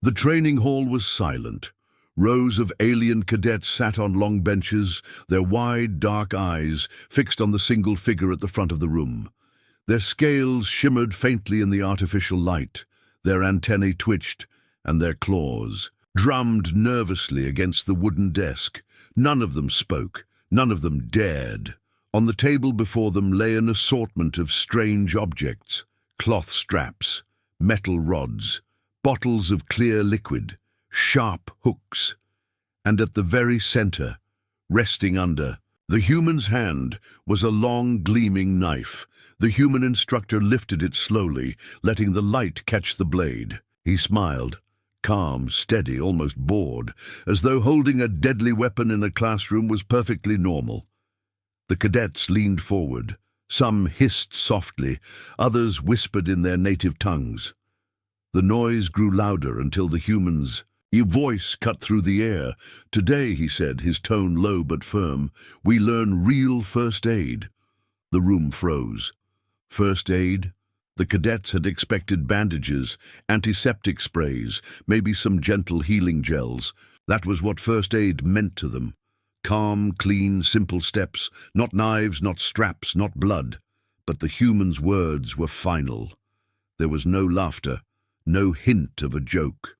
The training hall was silent. Rows of alien cadets sat on long benches, their wide, dark eyes fixed on the single figure at the front of the room. Their scales shimmered faintly in the artificial light, their antennae twitched, and their claws drummed nervously against the wooden desk. None of them spoke, none of them dared. On the table before them lay an assortment of strange objects: cloth straps, metal rods, bottles of clear liquid, sharp hooks, and at the very center, resting under the human's hand, was a long, gleaming knife. The human instructor lifted it slowly, letting the light catch the blade. He smiled, calm, steady, almost bored, as though holding a deadly weapon in a classroom was perfectly normal. The cadets leaned forward. Some hissed softly, others whispered in their native tongues. The noise grew louder until the human's voice cut through the air. "Today," he said, his tone low but firm, "we learn real first aid." The room froze. First aid? The cadets had expected bandages, antiseptic sprays, maybe some gentle healing gels. That was what first aid meant to them. Calm, clean, simple steps, not knives, not straps, not blood. But the human's words were final. There was no laughter, no hint of a joke.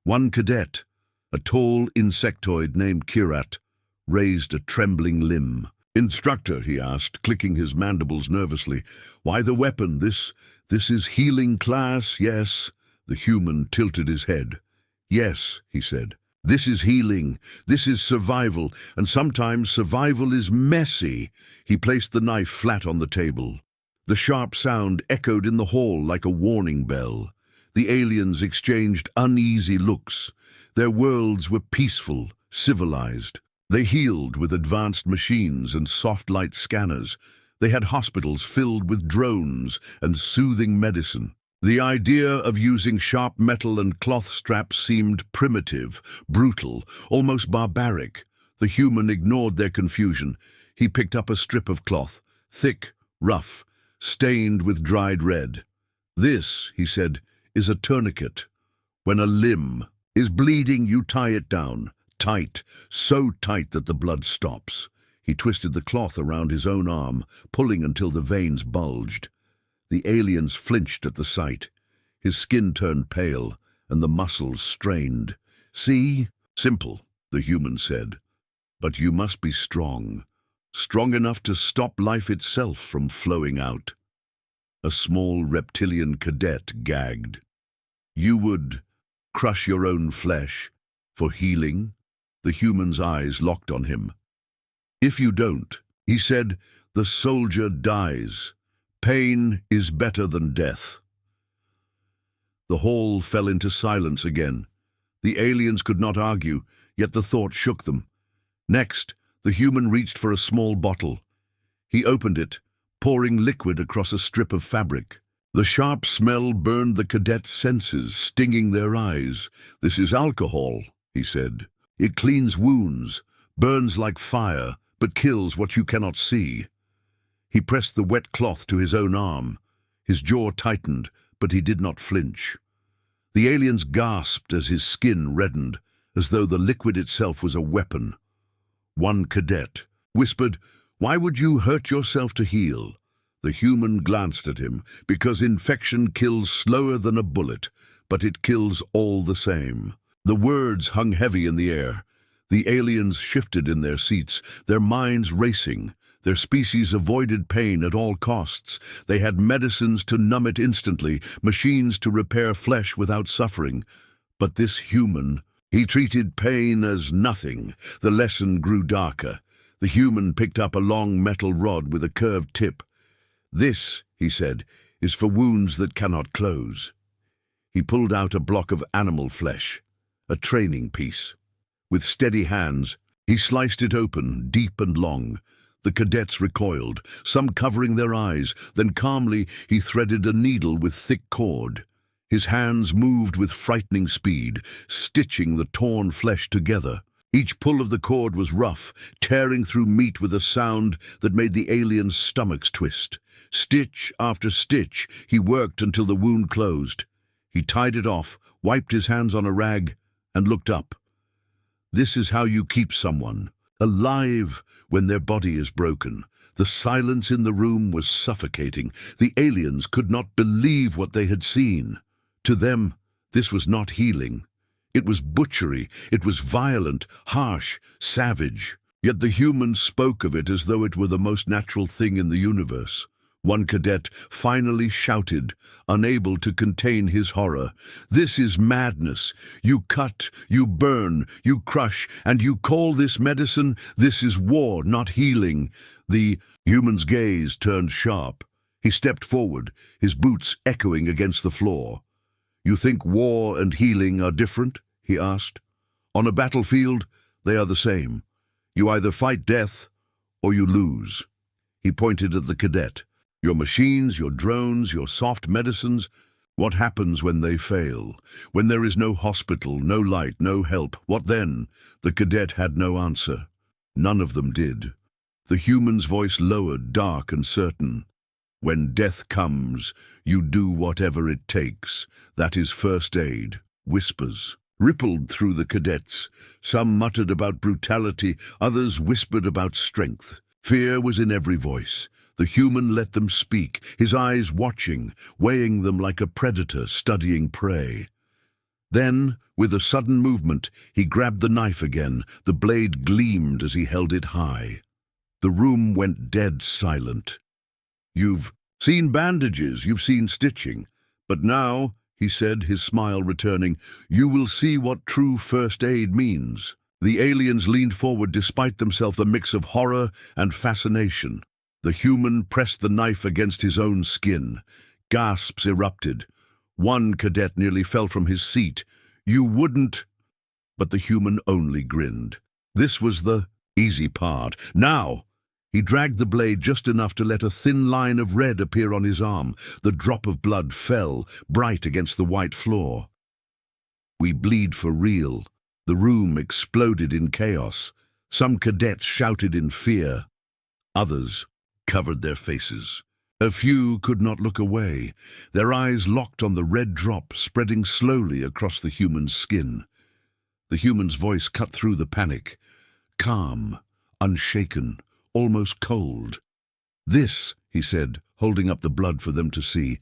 One cadet, a tall insectoid named Kirat, raised a trembling limb. "Instructor," he asked, clicking his mandibles nervously, "why the weapon? This is healing class, yes?" The human tilted his head. "Yes," he said. "This is healing. This is survival, and sometimes survival is messy." He placed the knife flat on the table. The sharp sound echoed in the hall like a warning bell. The aliens exchanged uneasy looks. Their worlds were peaceful, civilized. They healed with advanced machines and soft light scanners. They had hospitals filled with drones and soothing medicine. The idea of using sharp metal and cloth straps seemed primitive, brutal, almost barbaric. The human ignored their confusion. He picked up a strip of cloth, thick, rough, stained with dried red. "This," he said, "is a tourniquet. When a limb is bleeding, you tie it down, tight, so tight that the blood stops." He twisted the cloth around his own arm, pulling until the veins bulged. The aliens flinched at the sight. His skin turned pale, and the muscles strained. "See? Simple," the human said. "But you must be strong. Strong enough to stop life itself from flowing out." A small reptilian cadet gagged. "You would crush your own flesh for healing?" The human's eyes locked on him. "If you don't," he said, "the soldier dies. Pain is better than death." The hall fell into silence again. The aliens could not argue, yet the thought shook them. Next, the human reached for a small bottle. He opened it, pouring liquid across a strip of fabric. The sharp smell burned the cadets' senses, stinging their eyes. "This is alcohol," he said. "It cleans wounds, burns like fire, but kills what you cannot see." He pressed the wet cloth to his own arm. His jaw tightened, but he did not flinch. The aliens gasped as his skin reddened, as though the liquid itself was a weapon. One cadet whispered, "Why would you hurt yourself to heal?" The human glanced at him. "Because infection kills slower than a bullet, but it kills all the same." The words hung heavy in the air. The aliens shifted in their seats, their minds racing. Their species avoided pain at all costs. They had medicines to numb it instantly, machines to repair flesh without suffering. But this human, he treated pain as nothing. The lesson grew darker. The human picked up a long metal rod with a curved tip. "This," he said, "is for wounds that cannot close." He pulled out a block of animal flesh, a training piece. With steady hands, he sliced it open, deep and long. The cadets recoiled, some covering their eyes. Then calmly he threaded a needle with thick cord. His hands moved with frightening speed, stitching the torn flesh together. Each pull of the cord was rough, tearing through meat with a sound that made the aliens' stomachs twist. Stitch after stitch, he worked until the wound closed. He tied it off, wiped his hands on a rag, and looked up. This is how you keep someone alive when their body is broken. The silence in the room was suffocating. The aliens could not believe what they had seen. To them, this was not healing. It was butchery. It was violent, harsh, savage. Yet the humans spoke of it as though it were the most natural thing in the universe. One cadet finally shouted, unable to contain his horror. "This is madness. You cut, you burn, you crush, and you call this medicine? This is war, not healing." The human's gaze turned sharp. He stepped forward, his boots echoing against the floor. "You think war and healing are different?" he asked. "On a battlefield, they are the same. You either fight death or you lose." He pointed at the cadet. "Your machines, your drones, your soft medicines, what happens when they fail? When there is no hospital, no light, no help, what then?" The cadet had no answer. None of them did. The human's voice lowered, dark and certain. "When death comes, you do whatever it takes. That is first aid." Whispers rippled through the cadets. Some muttered about brutality, others whispered about strength. Fear was in every voice. The human let them speak, his eyes watching, weighing them like a predator studying prey. Then, with a sudden movement, he grabbed the knife again. The blade gleamed as he held it high. The room went dead silent. "You've seen bandages, you've seen stitching. But now," he said, his smile returning, "you will see what true first aid means." The aliens leaned forward despite themselves, a mix of horror and fascination. The human pressed the knife against his own skin. Gasps erupted. One cadet nearly fell from his seat. "You wouldn't—" But the human only grinned. This was the easy part. Now! He dragged the blade just enough to let a thin line of red appear on his arm. The drop of blood fell, bright against the white floor. "We bleed for real." The room exploded in chaos. Some cadets shouted in fear. Others covered their faces. A few could not look away, their eyes locked on the red drop spreading slowly across the human's skin. The human's voice cut through the panic. Calm, unshaken, almost cold. "This," he said, holding up the blood for them to see,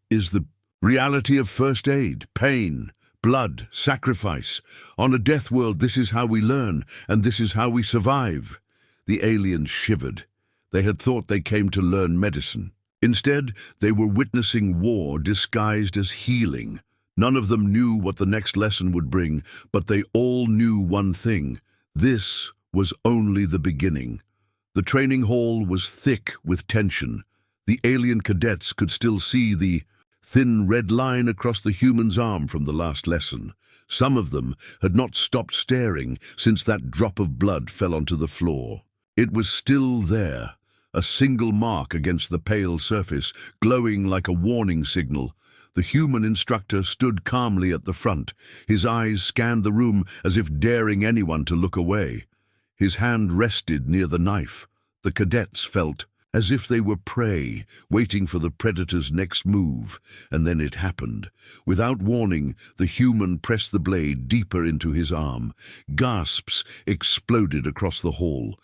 "is the reality of first aid. Pain, blood, sacrifice. On a death world, this is how we learn, and this is how we survive." The aliens shivered. They had thought they came to learn medicine. Instead, they were witnessing war disguised as healing. None of them knew what the next lesson would bring, but they all knew one thing. This was only the beginning. The training hall was thick with tension. The alien cadets could still see the thin red line across the human's arm from the last lesson. Some of them had not stopped staring since that drop of blood fell onto the floor. It was still there, a single mark against the pale surface, glowing like a warning signal. The human instructor stood calmly at the front. His eyes scanned the room as if daring anyone to look away. His hand rested near the knife. The cadets felt as if they were prey, waiting for the predator's next move. And then it happened. Without warning, the human pressed the blade deeper into his arm. Gasps exploded across the hall.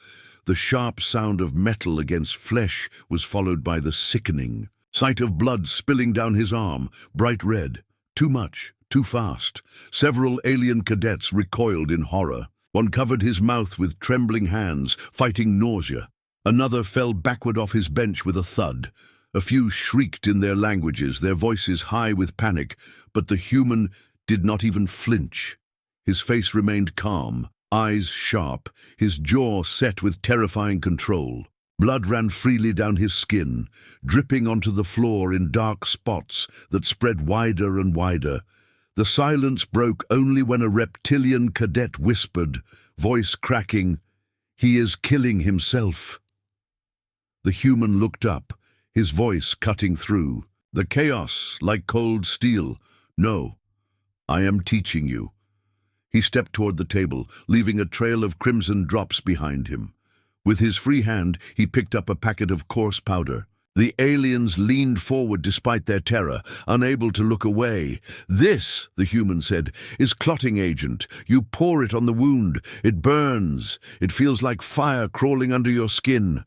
The sharp sound of metal against flesh was followed by the sickening sight of blood spilling down his arm, bright red. Too much, too fast. Several alien cadets recoiled in horror. One covered his mouth with trembling hands, fighting nausea. Another fell backward off his bench with a thud. A few shrieked in their languages, their voices high with panic, but the human did not even flinch. His face remained calm, eyes sharp, his jaw set with terrifying control. Blood ran freely down his skin, dripping onto the floor in dark spots that spread wider and wider. The silence broke only when a reptilian cadet whispered, voice cracking, "He is killing himself." The human looked up, his voice cutting through. The chaos, like cold steel. "No, I am teaching you." He stepped toward the table, leaving a trail of crimson drops behind him. With his free hand, he picked up a packet of coarse powder. The aliens leaned forward despite their terror, unable to look away. "This," the human said, "is clotting agent. You pour it on the wound. It burns. It feels like fire crawling under your skin.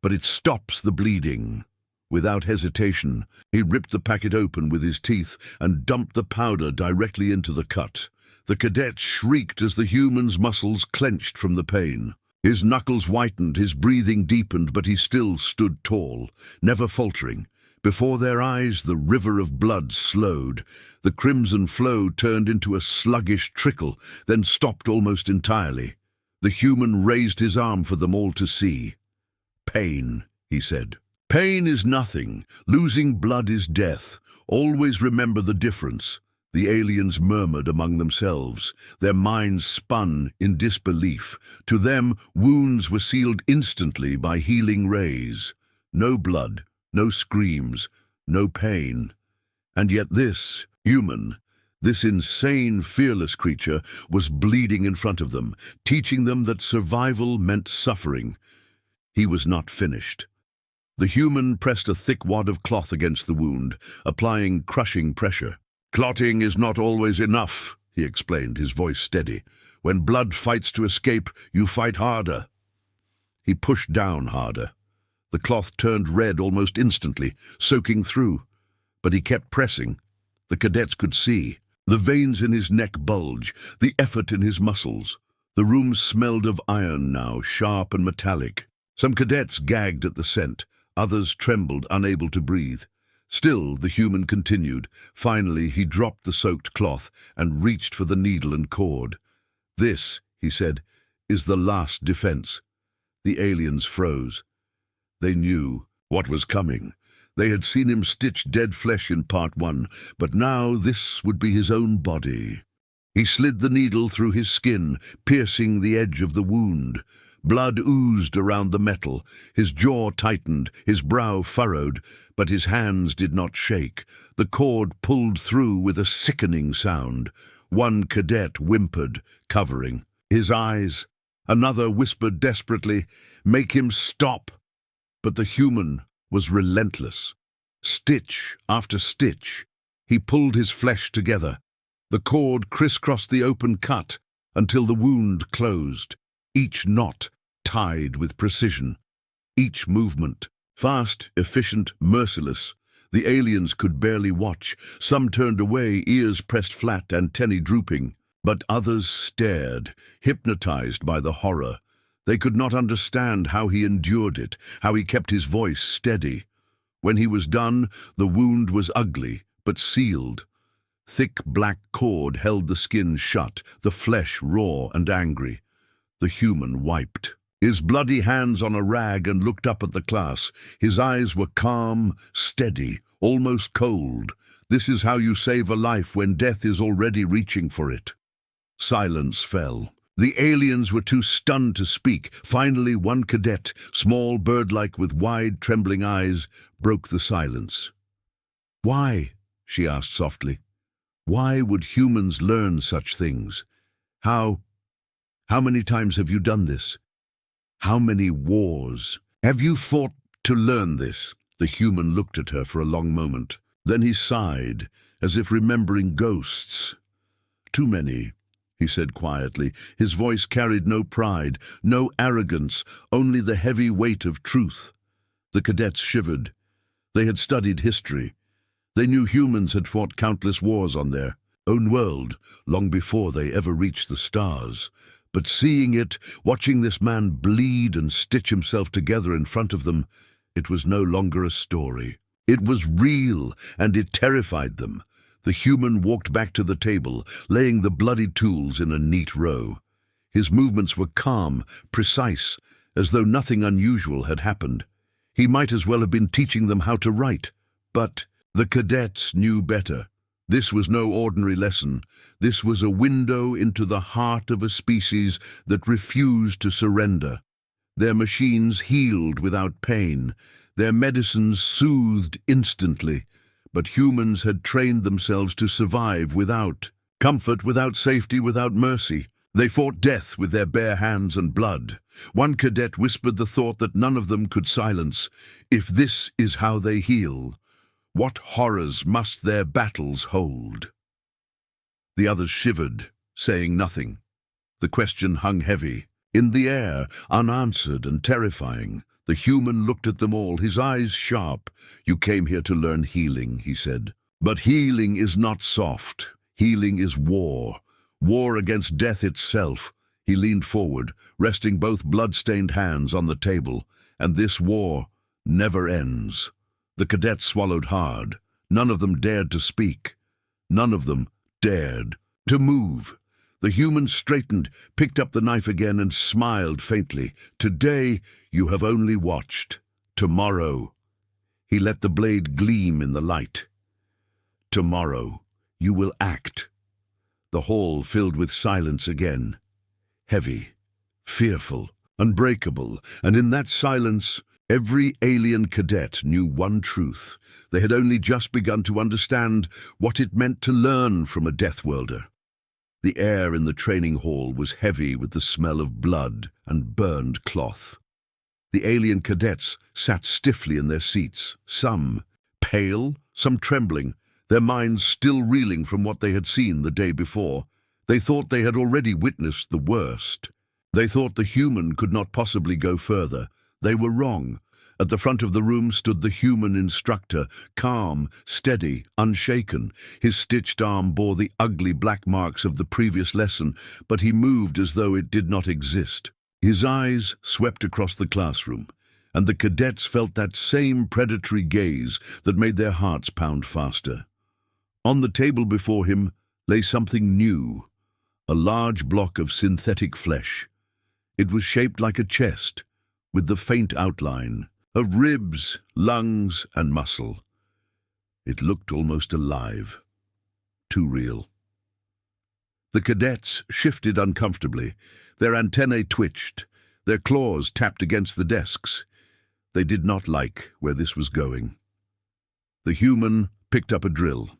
But it stops the bleeding." Without hesitation, he ripped the packet open with his teeth and dumped the powder directly into the cut. The cadet shrieked as the human's muscles clenched from the pain. His knuckles whitened, his breathing deepened, but he still stood tall, never faltering. Before their eyes, the river of blood slowed. The crimson flow turned into a sluggish trickle, then stopped almost entirely. The human raised his arm for them all to see. "Pain," he said. "Pain is nothing. Losing blood is death. Always remember the difference." The aliens murmured among themselves. Their minds spun in disbelief. To them, wounds were sealed instantly by healing rays. No blood, no screams, no pain. And yet this human, this insane, fearless creature, was bleeding in front of them, teaching them that survival meant suffering. He was not finished. The human pressed a thick wad of cloth against the wound, applying crushing pressure. "Clotting is not always enough," he explained, his voice steady. "When blood fights to escape, you fight harder." He pushed down harder. The cloth turned red almost instantly, soaking through. But he kept pressing. The cadets could see. The veins in his neck bulge, the effort in his muscles. The room smelled of iron now, sharp and metallic. Some cadets gagged at the scent. Others trembled, unable to breathe. Still, the human continued. Finally, he dropped the soaked cloth and reached for the needle and cord. "This," he said, "is the last defense." The aliens froze. They knew what was coming. They had seen him stitch dead flesh in part 1, but now this would be his own body. He slid the needle through his skin, piercing the edge of the wound. Blood oozed around the metal. His jaw tightened, his brow furrowed, but his hands did not shake. The cord pulled through with a sickening sound. One cadet whimpered, covering his eyes. Another whispered desperately, "Make him stop!" But the human was relentless. Stitch after stitch, he pulled his flesh together. The cord crisscrossed the open cut until the wound closed. Each knot tied with precision. Each movement fast, efficient, merciless. The aliens could barely watch. Some turned away, ears pressed flat, antennae drooping. But others stared, hypnotized by the horror. They could not understand how he endured it, how he kept his voice steady. When he was done, the wound was ugly, but sealed. Thick black cord held the skin shut, the flesh raw and angry. The human wiped his bloody hands on a rag and looked up at the class. His eyes were calm, steady, almost cold. This is how you save a life when death is already reaching for it. Silence fell. The aliens were too stunned to speak. Finally, one cadet, small, bird-like with wide, trembling eyes, broke the silence. "Why?" she asked softly. "Why would humans learn such things? How many times have you done this? How many wars? Have you fought to learn this?" The human looked at her for a long moment. Then he sighed, as if remembering ghosts. "Too many," he said quietly. His voice carried no pride, no arrogance, only the heavy weight of truth. The cadets shivered. They had studied history. They knew humans had fought countless wars on their own world, long before they ever reached the stars. But seeing it, watching this man bleed and stitch himself together in front of them, it was no longer a story. It was real, and it terrified them. The human walked back to the table, laying the bloody tools in a neat row. His movements were calm, precise, as though nothing unusual had happened. He might as well have been teaching them how to write. But the cadets knew better. This was no ordinary lesson. This was a window into the heart of a species that refused to surrender. Their machines healed without pain. Their medicines soothed instantly. But humans had trained themselves to survive without comfort, without safety, without mercy. They fought death with their bare hands and blood. One cadet whispered the thought that none of them could silence. If this is how they heal, what horrors must their battles hold? The others shivered, saying nothing. The question hung heavy, in the air, unanswered and terrifying. The human looked at them all, his eyes sharp. "You came here to learn healing," he said. "But healing is not soft. Healing is war. War against death itself." He leaned forward, resting both blood-stained hands on the table. "And this war never ends." The cadets swallowed hard. None of them dared to speak. None of them dared to move. The human straightened, picked up the knife again and smiled faintly. "Today you have only watched. Tomorrow—" He let the blade gleam in the light. "Tomorrow you will act." The hall filled with silence again. Heavy, fearful, unbreakable, and in that silence, every alien cadet knew one truth. They had only just begun to understand what it meant to learn from a Deathworlder. The air in the training hall was heavy with the smell of blood and burned cloth. The alien cadets sat stiffly in their seats, some pale, some trembling, their minds still reeling from what they had seen the day before. They thought they had already witnessed the worst. They thought the human could not possibly go further. They were wrong. At the front of the room stood the human instructor, calm, steady, unshaken. His stitched arm bore the ugly black marks of the previous lesson, but he moved as though it did not exist. His eyes swept across the classroom, and the cadets felt that same predatory gaze that made their hearts pound faster. On the table before him lay something new, a large block of synthetic flesh. It was shaped like a chest, with the faint outline of ribs, lungs, and muscle. It looked almost alive. Too real. The cadets shifted uncomfortably. Their antennae twitched. Their claws tapped against the desks. They did not like where this was going. The human picked up a drill.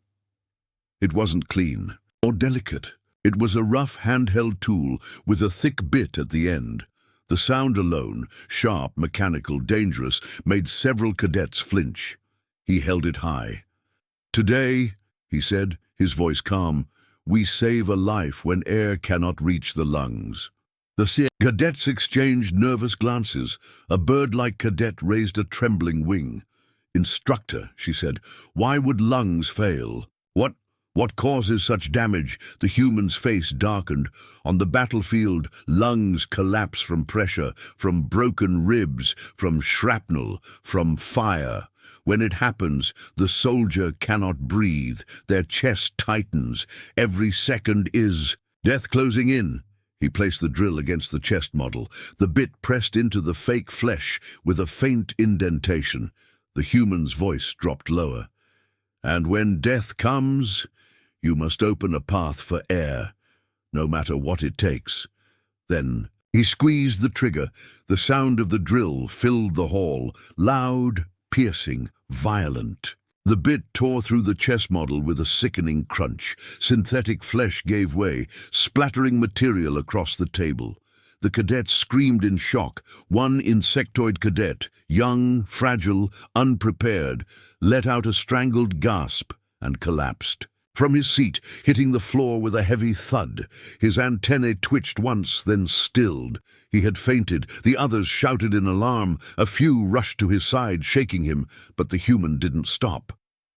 It wasn't clean or delicate. It was a rough handheld tool with a thick bit at the end. The sound alone, sharp, mechanical, dangerous, made several cadets flinch. He held it high. "Today," he said, his voice calm, "we save a life when air cannot reach the lungs." The cadets exchanged nervous glances. A bird-like cadet raised a trembling wing. "Instructor," she said, "why would lungs fail? What causes such damage?" The human's face darkened. "On the battlefield, lungs collapse from pressure, from broken ribs, from shrapnel, from fire. When it happens, the soldier cannot breathe. Their chest tightens. Every second is death closing in." He placed the drill against the chest model. The bit pressed into the fake flesh with a faint indentation. The human's voice dropped lower. "And when death comes, you must open a path for air, no matter what it takes." Then he squeezed the trigger. The sound of the drill filled the hall, loud, piercing, violent. The bit tore through the chess model with a sickening crunch. Synthetic flesh gave way, splattering material across the table. The cadets screamed in shock. One insectoid cadet, young, fragile, unprepared, let out a strangled gasp and collapsed. From his seat, hitting the floor with a heavy thud. His antennae twitched once, then stilled. He had fainted. The others shouted in alarm. A few rushed to his side, shaking him, but the human didn't stop.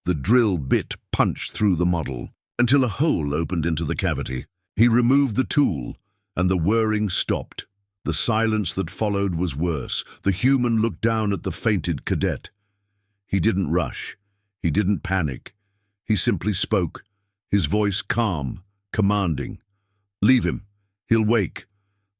The drill bit punched through the model, until a hole opened into the cavity. He removed the tool, and the whirring stopped. The silence that followed was worse. The human looked down at the fainted cadet. He didn't rush. He didn't panic. He simply spoke, his voice calm, commanding. "Leave him. He'll wake."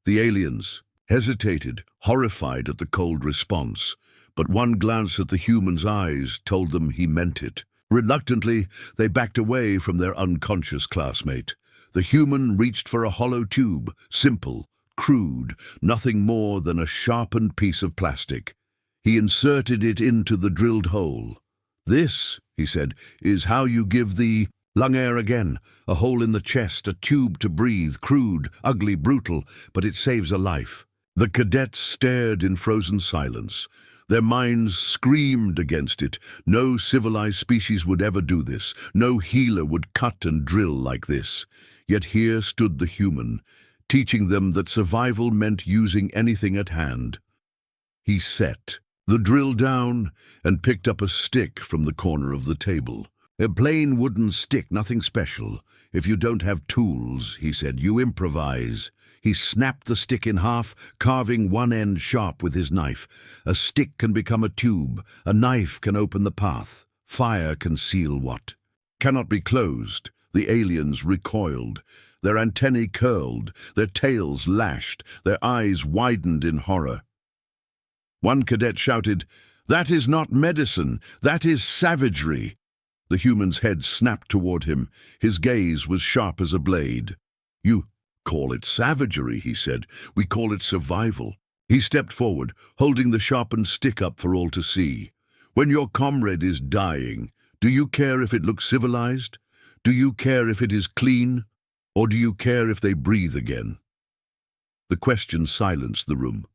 The aliens hesitated, horrified at the cold response, but one glance at the human's eyes told them he meant it. Reluctantly, they backed away from their unconscious classmate. The human reached for a hollow tube, simple, crude, nothing more than a sharpened piece of plastic. He inserted it into the drilled hole. "This," he said, "is how you give the Lung air again, a hole in the chest, a tube to breathe, crude, ugly, brutal, but it saves a life. The cadets stared in frozen silence. Their minds screamed against it. No civilized species would ever do this. No healer would cut and drill like this. Yet here stood the human, teaching them that survival meant using anything at hand. He set the drill down and picked up a stick from the corner of the table. A plain wooden stick, nothing special. If you don't have tools, he said, you improvise. He snapped the stick in half, carving one end sharp with his knife. A stick can become a tube. A knife can open the path. Fire can seal what cannot be closed. The aliens recoiled. Their antennae curled, their tails lashed, their eyes widened in horror. One cadet shouted, "That is not medicine, that is savagery." The human's head snapped toward him. His gaze was sharp as a blade. "You call it savagery," he said. "We call it survival." He stepped forward, holding the sharpened stick up for all to see. "When your comrade is dying, do you care if it looks civilized? Do you care if it is clean? Or do you care if they breathe again?" The question silenced the room.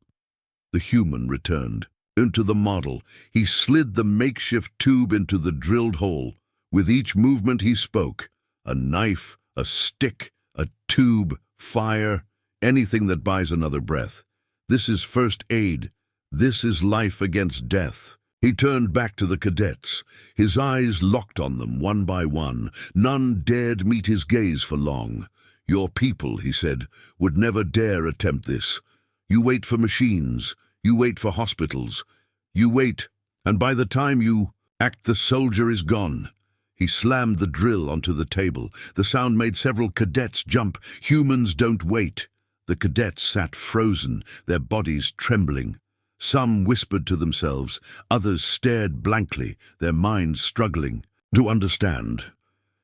The human returned. Into the model, he slid the makeshift tube into the drilled hole. With each movement he spoke. A knife, a stick, a tube, fire, anything that buys another breath. This is first aid. This is life against death. He turned back to the cadets. His eyes locked on them one by one. None dared meet his gaze for long. "Your people," he said, "would never dare attempt this. You wait for machines. You wait for hospitals. You wait, and by the time you act, the soldier is gone." He slammed the drill onto the table. The sound made several cadets jump. Humans don't wait. The cadets sat frozen, their bodies trembling. Some whispered to themselves. Others stared blankly, their minds struggling to understand.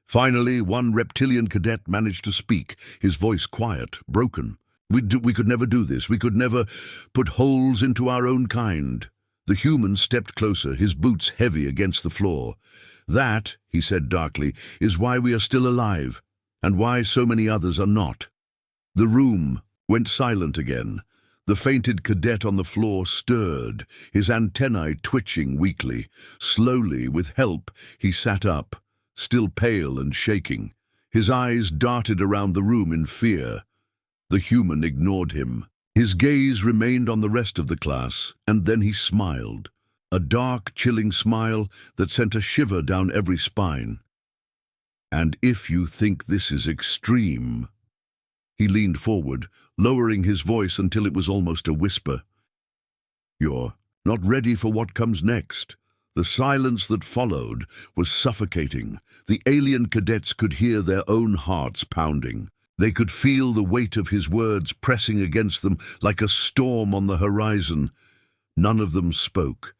Finally, one reptilian cadet managed to speak, his voice quiet, broken. We could never do this. We could never put holes into our own kind." The human stepped closer, his boots heavy against the floor. "That," he said darkly, "is why we are still alive, and why so many others are not." The room went silent again. The fainted cadet on the floor stirred, his antennae twitching weakly. Slowly, with help, he sat up, still pale and shaking. His eyes darted around the room in fear. The human ignored him. His gaze remained on the rest of the class, and then he smiled. A dark, chilling smile that sent a shiver down every spine. "And if you think this is extreme..." He leaned forward, lowering his voice until it was almost a whisper. "You're not ready for what comes next." The silence that followed was suffocating. The alien cadets could hear their own hearts pounding. They could feel the weight of his words pressing against them like a storm on the horizon. None of them spoke.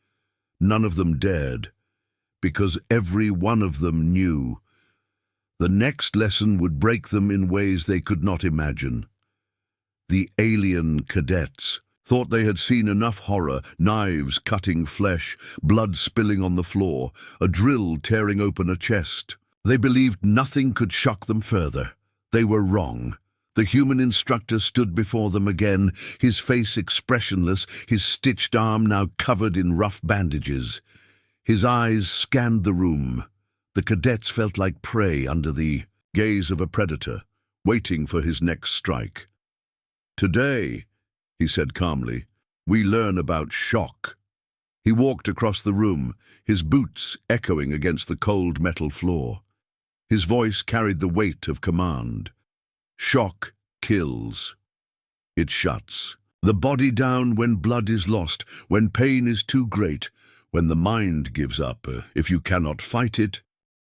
None of them dared, because every one of them knew. The next lesson would break them in ways they could not imagine. The alien cadets thought they had seen enough horror, knives cutting flesh, blood spilling on the floor, a drill tearing open a chest. They believed nothing could shock them further. They were wrong. The human instructor stood before them again, his face expressionless, his stitched arm now covered in rough bandages. His eyes scanned the room. The cadets felt like prey under the gaze of a predator, waiting for his next strike. "Today," he said calmly, "we learn about shock." He walked across the room, his boots echoing against the cold metal floor. His voice carried the weight of command. Shock kills. It shuts the body down when blood is lost, when pain is too great, when the mind gives up, if you cannot fight it.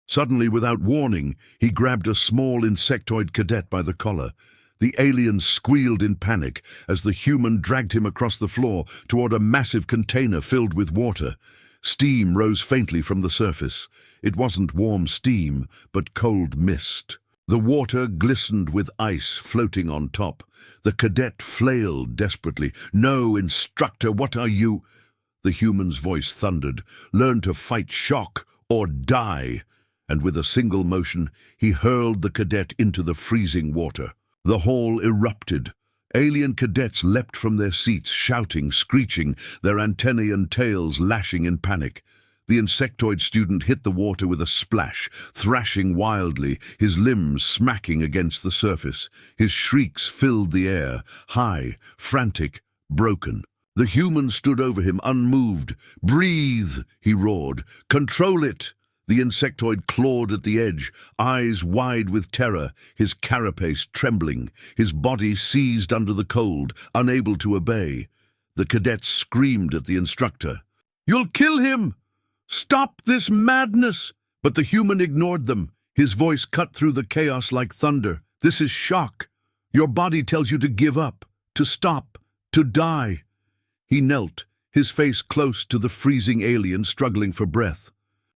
Suddenly, without warning, he grabbed a small insectoid cadet by the collar. The alien squealed in panic as the human dragged him across the floor toward a massive container filled with water. Steam rose faintly from the surface. It wasn't warm steam, but cold mist. The water glistened with ice floating on top. The cadet flailed desperately. "No, instructor, what are you—" The human's voice thundered. "Learn to fight shock or die." and with a single motion, he hurled the cadet into the freezing water. The hall erupted. Alien cadets leapt from their seats, shouting, screeching, their antennae and tails lashing in panic. The insectoid student hit the water with a splash, thrashing wildly, his limbs smacking against the surface. His shrieks filled the air, high, frantic, broken. The human stood over him, unmoved. "Breathe," he roared. "Control it!" The insectoid clawed at the edge, eyes wide with terror, his carapace trembling, his body seized under the cold, unable to obey. The cadets screamed at the instructor. "You'll kill him! Stop this madness!" But the human ignored them. His voice cut through the chaos like thunder. "This is shock. Your body tells you to give up, to stop, to die." He knelt, his face close to the freezing alien struggling for breath.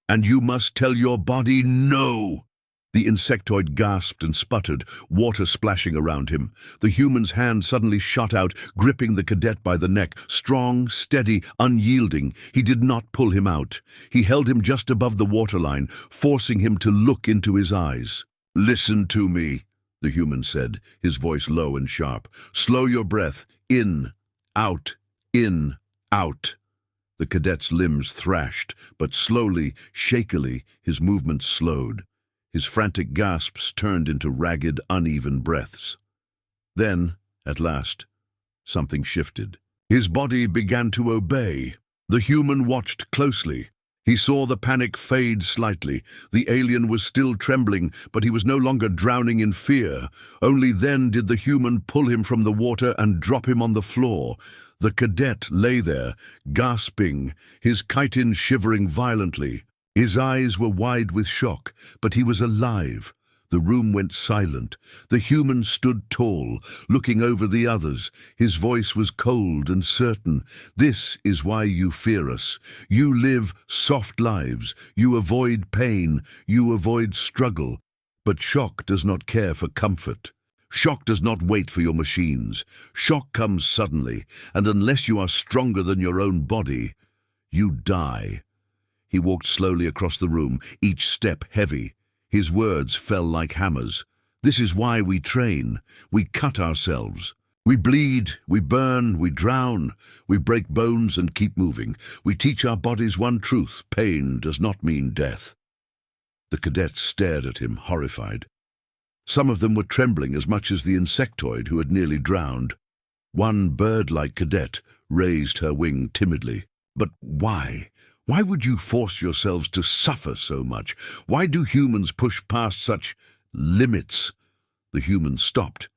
"And you must tell your body no!" The insectoid gasped and sputtered, water splashing around him. The human's hand suddenly shot out, gripping the cadet by the neck, strong, steady, unyielding. He did not pull him out. He held him just above the waterline, forcing him to look into his eyes. "Listen to me," the human said, his voice low and sharp. "Slow your breath. In, out, in, out." The cadet's limbs thrashed, but slowly, shakily, his movements slowed. His frantic gasps turned into ragged, uneven breaths. Then, at last, something shifted. His body began to obey. The human watched closely. He saw the panic fade slightly. The alien was still trembling, but he was no longer drowning in fear. Only then did the human pull him from the water and drop him on the floor. The cadet lay there, gasping, his chitin shivering violently. His eyes were wide with shock, but he was alive. The room went silent. The human stood tall, looking over the others. His voice was cold and certain. "This is why you fear us. You live soft lives. You avoid pain. You avoid struggle. But shock does not care for comfort. Shock does not wait for your machines. Shock comes suddenly, and unless you are stronger than your own body, you die." He walked slowly across the room, each step heavy. His words fell like hammers. "This is why we train. We cut ourselves. We bleed, we burn, we drown. We break bones and keep moving. We teach our bodies one truth: pain does not mean death." The cadets stared at him, horrified. Some of them were trembling as much as the insectoid who had nearly drowned. One bird-like cadet raised her wing timidly. "But why? Why would you force yourselves to suffer so much? Why do humans push past such limits?" The human stopped.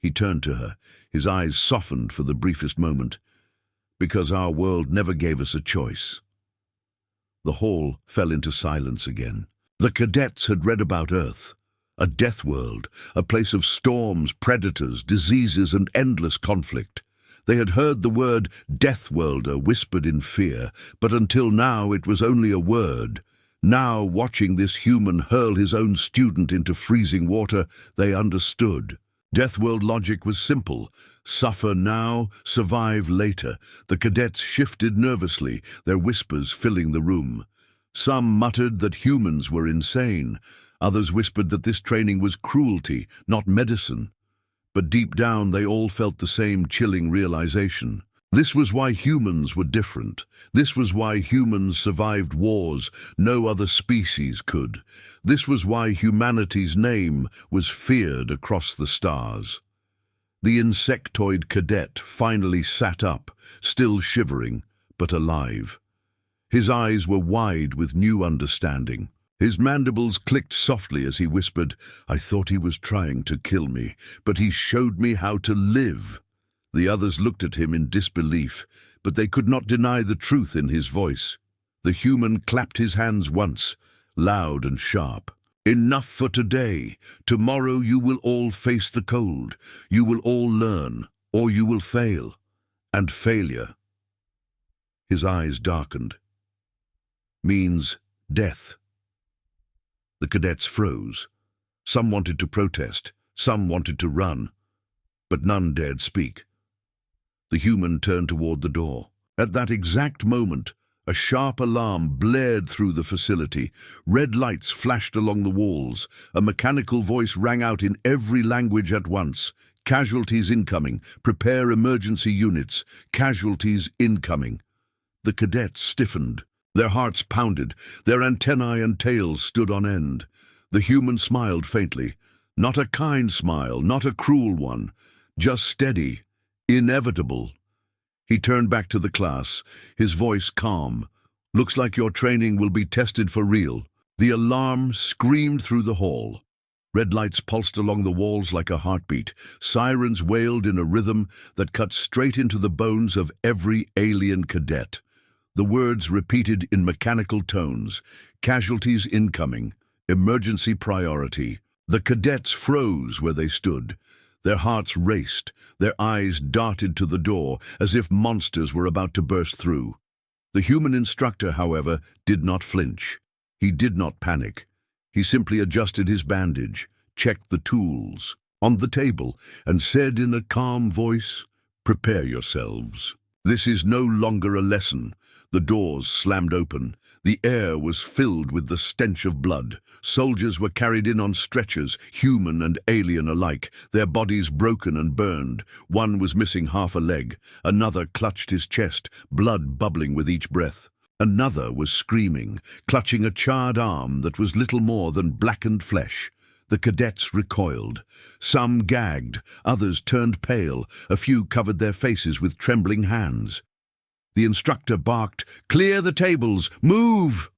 He turned to her, his eyes softened for the briefest moment. "Because our world never gave us a choice." The hall fell into silence again. The cadets had read about Earth. A death world, a place of storms, predators, diseases, and endless conflict. They had heard the word Deathworlder whispered in fear, but until now it was only a word. Now, watching this human hurl his own student into freezing water, they understood. Deathworld logic was simple. Suffer now, survive later. The cadets shifted nervously, their whispers filling the room. Some muttered that humans were insane. Others whispered that this training was cruelty, not medicine. But deep down they all felt the same chilling realization. This was why humans were different. This was why humans survived wars no other species could. This was why humanity's name was feared across the stars. The insectoid cadet finally sat up, still shivering, but alive. His eyes were wide with new understanding. His mandibles clicked softly as he whispered, "I thought he was trying to kill me, but he showed me how to live." The others looked at him in disbelief, but they could not deny the truth in his voice. The human clapped his hands once, loud and sharp. "Enough for today. Tomorrow you will all face the cold. You will all learn, or you will fail. And failure," his eyes darkened, "means death." The cadets froze. Some wanted to protest, some wanted to run, but none dared speak. The human turned toward the door. At that exact moment, A sharp alarm blared through the facility. Red lights flashed along the walls. A mechanical voice rang out in every language at once. Casualties incoming. Prepare emergency units. Casualties incoming. The cadets stiffened. Their hearts pounded. Their antennae and tails stood on end. The human smiled faintly. Not a kind smile, not a cruel one. Just steady. Inevitable. He turned back to the class, his voice calm. Looks like your training will be tested for real. The alarm screamed through the hall. Red lights pulsed along the walls like a heartbeat. Sirens wailed in a rhythm that cut straight into the bones of every alien cadet. The words repeated in mechanical tones. Casualties incoming. Emergency priority. The cadets froze where they stood. Their hearts raced. Their eyes darted to the door as if monsters were about to burst through. The human instructor, however, did not flinch. He did not panic. He simply adjusted his bandage, checked the tools on the table, and said in a calm voice, "Prepare yourselves. This is no longer a lesson." The doors slammed open. The air was filled with the stench of blood. Soldiers were carried in on stretchers, human and alien alike, their bodies broken and burned. One was missing half a leg. Another clutched his chest, blood bubbling with each breath. Another was screaming, clutching a charred arm that was little more than blackened flesh. The cadets recoiled. Some gagged, others turned pale, a few covered their faces with trembling hands. The instructor barked, "Clear the tables! Move!"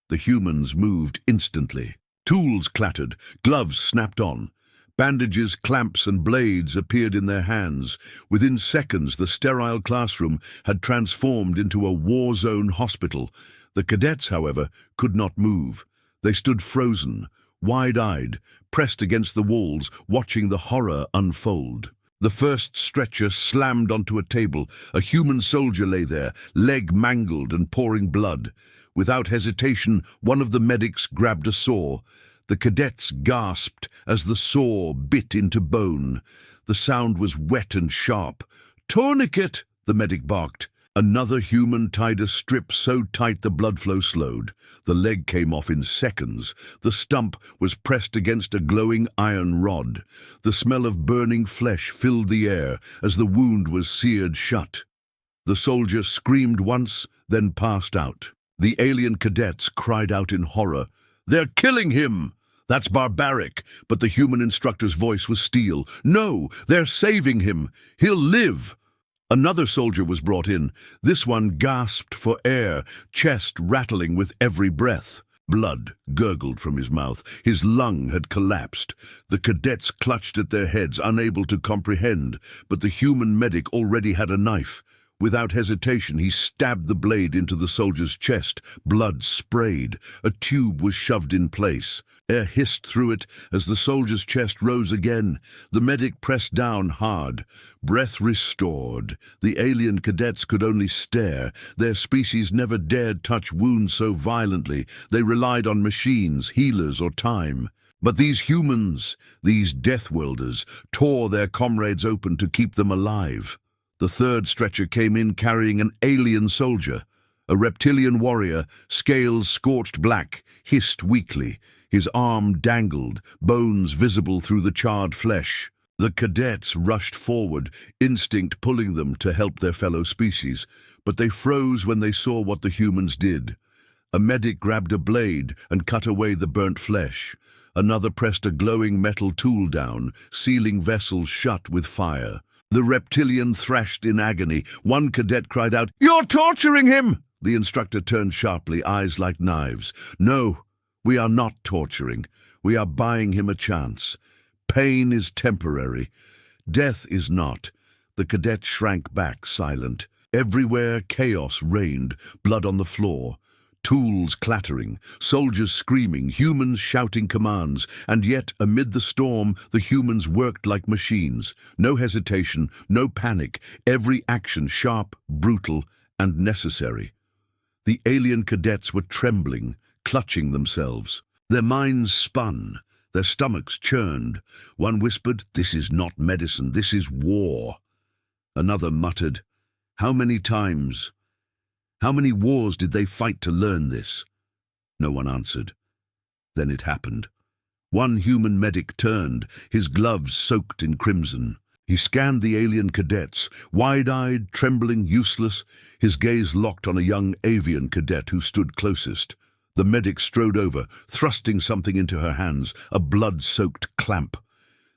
The humans moved instantly. Tools clattered, gloves snapped on. Bandages, clamps, and blades appeared in their hands. Within seconds, the sterile classroom had transformed into a war-zone hospital. The cadets, however, could not move. They stood frozen, wide-eyed, pressed against the walls, watching the horror unfold. The first stretcher slammed onto a table. A human soldier lay there, leg mangled and pouring blood. Without hesitation, one of the medics grabbed a saw. The cadets gasped as the saw bit into bone. The sound was wet and sharp. "Tourniquet!" the medic barked. Another human tied a strip so tight the blood flow slowed. The leg came off in seconds. The stump was pressed against a glowing iron rod. The smell of burning flesh filled the air as the wound was seared shut. The soldier screamed once, then passed out. The alien cadets cried out in horror. "They're killing him!" "That's barbaric," but the human instructor's voice was steel. "No, they're saving him. He'll live." Another soldier was brought in. This one gasped for air, chest rattling with every breath. Blood gurgled from his mouth. His lung had collapsed. The cadets clutched at their heads, unable to comprehend, but the human medic already had a knife. Without hesitation, he stabbed the blade into the soldier's chest. Blood sprayed. A tube was shoved in place. Air hissed through it as the soldier's chest rose again. The medic pressed down hard. Breath restored. The alien cadets could only stare. Their species never dared touch wounds so violently. They relied on machines, healers, or time. But these humans, these Deathworlders, tore their comrades open to keep them alive. The third stretcher came in carrying an alien soldier. A reptilian warrior, scales scorched black, hissed weakly. His arm dangled, bones visible through the charred flesh. The cadets rushed forward, instinct pulling them to help their fellow species, but they froze when they saw what the humans did. A medic grabbed a blade and cut away the burnt flesh. Another pressed a glowing metal tool down, sealing vessels shut with fire. The reptilian thrashed in agony. One cadet cried out, "You're torturing him!" The instructor turned sharply, eyes like knives. "No, we are not torturing. We are buying him a chance. Pain is temporary. Death is not." The cadet shrank back, silent. Everywhere chaos reigned, blood on the floor. Tools clattering, soldiers screaming, humans shouting commands, and yet, amid the storm, the humans worked like machines. No hesitation, no panic, every action sharp, brutal, and necessary. The alien cadets were trembling, clutching themselves. Their minds spun, their stomachs churned. One whispered, "This is not medicine, this is war." Another muttered, "How many times?" How many wars did they fight to learn this? No one answered. Then it happened. One human medic turned, his gloves soaked in crimson. He scanned the alien cadets, wide-eyed, trembling, useless, his gaze locked on a young avian cadet who stood closest. The medic strode over, thrusting something into her hands, a blood-soaked clamp.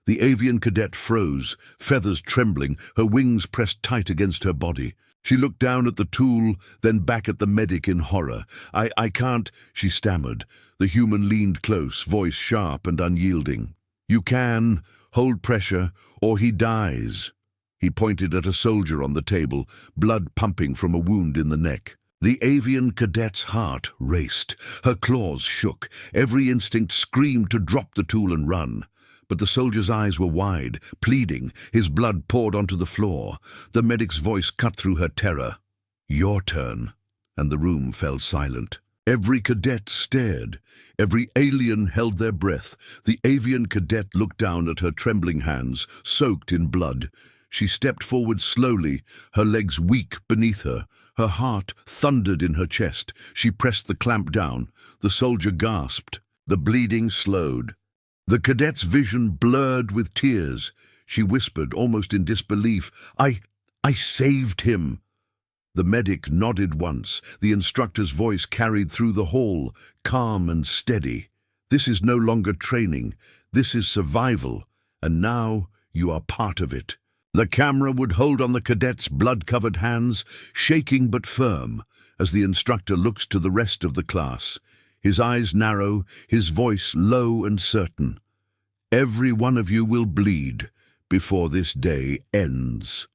The avian cadet froze, feathers trembling, her wings pressed tight against her body. She looked down at the tool, then back at the medic in horror. I can't," she stammered. The human leaned close, voice sharp and unyielding. "You can. Hold pressure, or he dies." He pointed at a soldier on the table, blood pumping from a wound in the neck. The avian cadet's heart raced. Her claws shook. Every instinct screamed to drop the tool and run. But the soldier's eyes were wide, pleading. His blood poured onto the floor. The medic's voice cut through her terror. "Your turn." And the room fell silent. Every cadet stared. Every alien held their breath. The avian cadet looked down at her trembling hands, soaked in blood. She stepped forward slowly, her legs weak beneath her. Her heart thundered in her chest. She pressed the clamp down. The soldier gasped. The bleeding slowed. The cadet's vision blurred with tears. She whispered, almost in disbelief, I saved him." The medic nodded once. The instructor's voice carried through the hall, calm and steady. "This is no longer training. This is survival. And now you are part of it." The camera would hold on the cadet's blood-covered hands, shaking but firm, as the instructor looks to the rest of the class. His eyes narrow, his voice low and certain. "Every one of you will bleed before this day ends."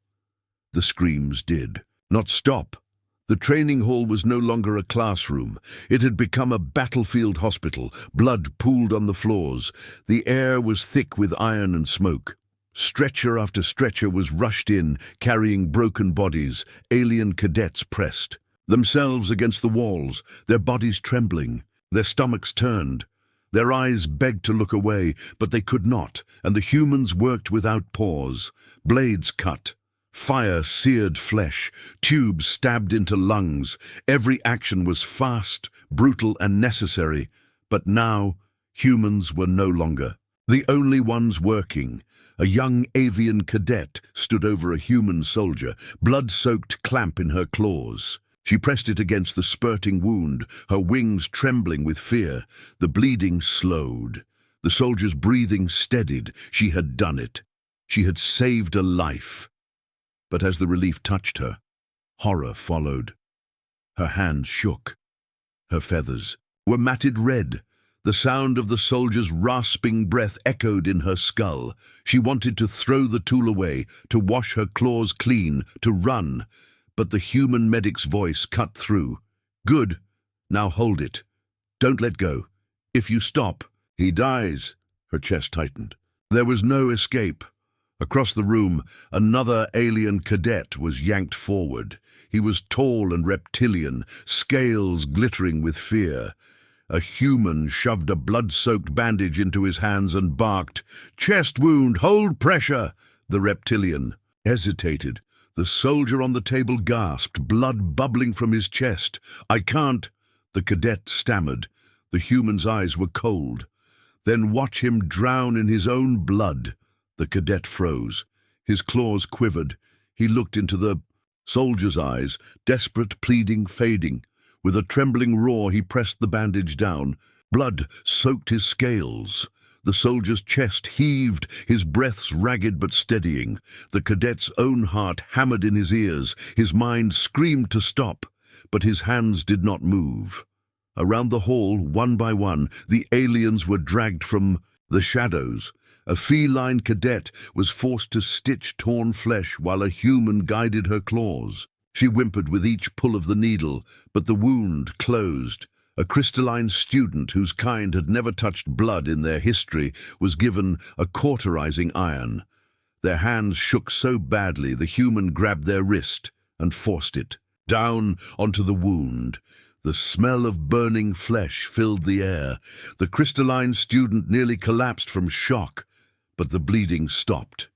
The screams did not stop. The training hall was no longer a classroom. It had become a battlefield hospital. Blood pooled on the floors. The air was thick with iron and smoke. Stretcher after stretcher was rushed in, carrying broken bodies. Alien cadets pressed themselves against the walls, their bodies trembling, their stomachs turned. Their eyes begged to look away, but they could not, and the humans worked without pause. Blades cut. Fire seared flesh, tubes stabbed into lungs. Every action was fast, brutal, and necessary. But now, humans were no longer the only ones working. A young avian cadet stood over a human soldier, blood-soaked clamp in her claws. She pressed it against the spurting wound, her wings trembling with fear. The bleeding slowed. The soldier's breathing steadied. She had done it. She had saved a life. But as the relief touched her, horror followed. Her hands shook. Her feathers were matted red. The sound of the soldier's rasping breath echoed in her skull. She wanted to throw the tool away, to wash her claws clean, to run. But the human medic's voice cut through. "Good. Now hold it. Don't let go. If you stop, he dies." Her chest tightened. There was no escape. Across the room, another alien cadet was yanked forward. He was tall and reptilian, scales glittering with fear. A human shoved a blood-soaked bandage into his hands and barked, "Chest wound, hold pressure!" The reptilian hesitated. The soldier on the table gasped, blood bubbling from his chest. "I can't," the cadet stammered. The human's eyes were cold. "Then watch him drown in his own blood." The cadet froze. His claws quivered. He looked into the soldier's eyes, desperate, pleading, fading. With a trembling roar, he pressed the bandage down. Blood soaked his scales. The soldier's chest heaved, his breaths ragged but steadying. The cadet's own heart hammered in his ears. His mind screamed to stop, but his hands did not move. Around the hall, one by one, the aliens were dragged from the shadows. A feline cadet was forced to stitch torn flesh while a human guided her claws. She whimpered with each pull of the needle, but the wound closed. A crystalline student whose kind had never touched blood in their history was given a cauterizing iron. Their hands shook so badly the human grabbed their wrist and forced it down onto the wound. The smell of burning flesh filled the air. The crystalline student nearly collapsed from shock, but the bleeding stopped.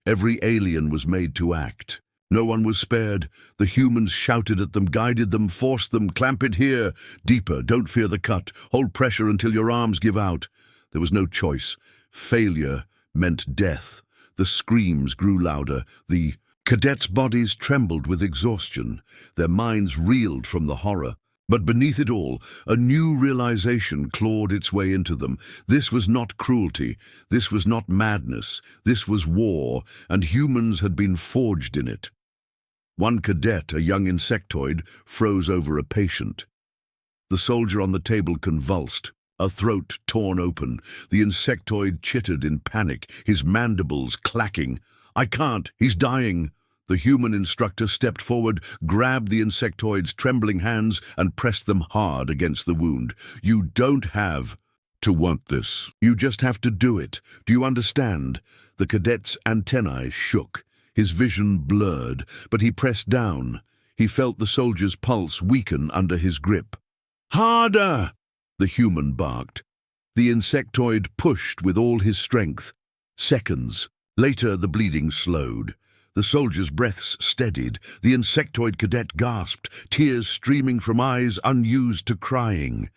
Every alien was made to act. No one was spared. The humans shouted at them, guided them, forced them, clamp it here. Deeper, don't fear the cut. Hold pressure until your arms give out. There was no choice. Failure meant death. The screams grew louder. The cadets' bodies trembled with exhaustion. Their minds reeled from the horror. But beneath it all, a new realization clawed its way into them. This was not cruelty. This was not madness. This was war, and humans had been forged in it. One cadet, a young insectoid, froze over a patient. The soldier on the table convulsed, a throat torn open. The insectoid chittered in panic, his mandibles clacking. "I can't, he's dying." The human instructor stepped forward, grabbed the insectoid's trembling hands and pressed them hard against the wound. "You don't have to want this. You just have to do it. Do you understand?" The cadet's antennae shook. His vision blurred, but he pressed down. He felt the soldier's pulse weaken under his grip. "Harder!" the human barked. The insectoid pushed with all his strength. Seconds later, the bleeding slowed. The soldier's breaths steadied. The insectoid cadet gasped, tears streaming from eyes unused to crying.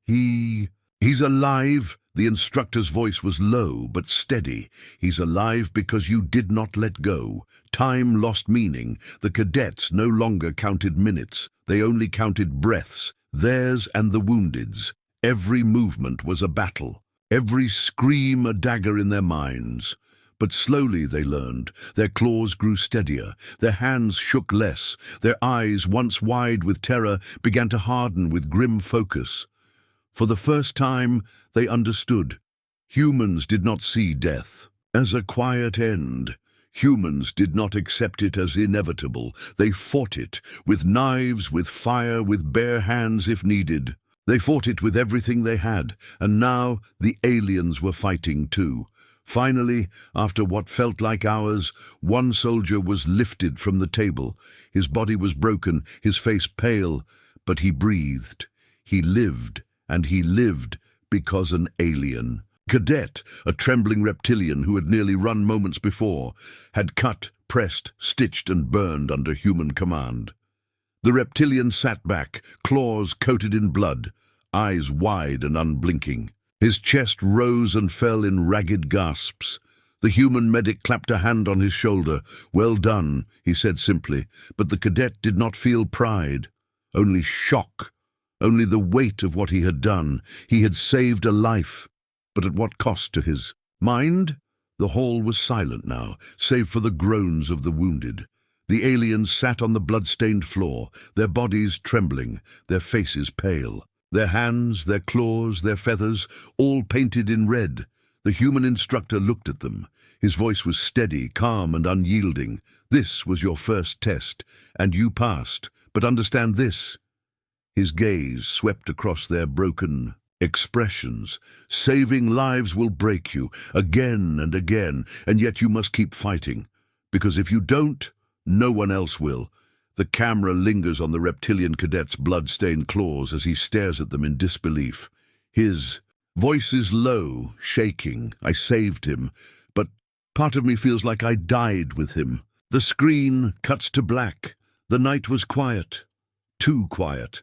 He's alive." The instructor's voice was low but steady. "He's alive because you did not let go." Time lost meaning. The cadets no longer counted minutes. They only counted breaths, theirs and the wounded's. Every movement was a battle. Every scream a dagger in their minds. But slowly they learned. Their claws grew steadier. Their hands shook less. Their eyes, once wide with terror, began to harden with grim focus. For the first time, they understood. Humans did not see death as a quiet end. Humans did not accept it as inevitable. They fought it, with knives, with fire, with bare hands if needed. They fought it with everything they had, and now the aliens were fighting too. Finally, after what felt like hours, one soldier was lifted from the table. His body was broken, his face pale, but he breathed. He lived, and he lived because an alien. Cadet, a trembling reptilian who had nearly run moments before, had cut, pressed, stitched, and burned under human command. The reptilian sat back, claws coated in blood, eyes wide and unblinking. His chest rose and fell in ragged gasps. The human medic clapped a hand on his shoulder. "Well done," he said simply, but the cadet did not feel pride, only shock, only the weight of what he had done. He had saved a life, but at what cost to his mind? The hall was silent now, save for the groans of the wounded. The aliens sat on the blood-stained floor, their bodies trembling, their faces pale. Their hands, their claws, their feathers, all painted in red. The human instructor looked at them. His voice was steady, calm, and unyielding. "This was your first test, and you passed. But understand this." His gaze swept across their broken expressions. "Saving lives will break you, again and again, and yet you must keep fighting. Because if you don't, no one else will." The camera lingers on the reptilian cadet's blood-stained claws as he stares at them in disbelief. His voice is low, shaking. "I saved him, but part of me feels like I died with him." The screen cuts to black. The night was quiet. Too quiet.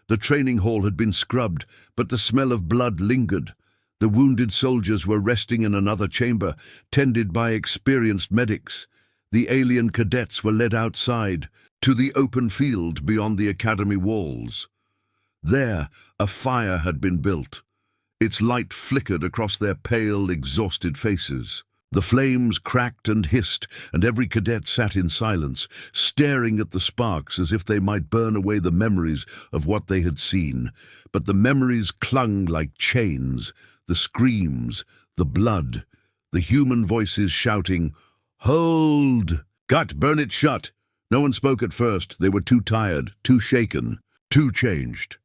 The training hall had been scrubbed, but the smell of blood lingered. The wounded soldiers were resting in another chamber, tended by experienced medics. The alien cadets were led outside, to the open field beyond the academy walls. There, a fire had been built. Its light flickered across their pale, exhausted faces. The flames cracked and hissed, and every cadet sat in silence, staring at the sparks as if they might burn away the memories of what they had seen. But the memories clung like chains, the screams, the blood, the human voices shouting, "Hold! Gut, burn it shut!" No one spoke at first. They were too tired, too shaken, too changed.